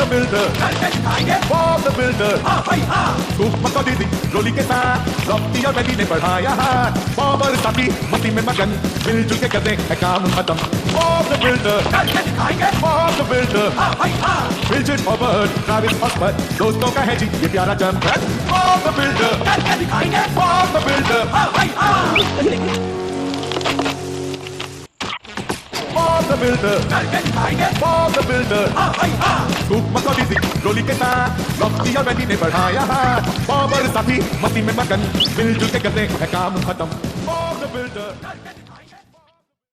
The builder, Bob the builder, धूप को दीदी रोली के साथ रफ्ती और बेटी ने बढ़ाया हाथ। बॉब और साथी मस्ती में मगन मिलजुल के करते हैं काम खत्म। Bob the builder, Bob the builder, builder forward Travis Hotspur दोस्तों का है जी ये प्यारा jumper. Bob the builder, Bob the builder, Bob the builder, Bob the builder, धूप को दीदी रोली के साथ रफ्ती और बेटी ने बढ़ाया हाथ। बॉब और साथी मस्ती में मगन मिलजुल के करते हैं काम खत्म। Bob the builder.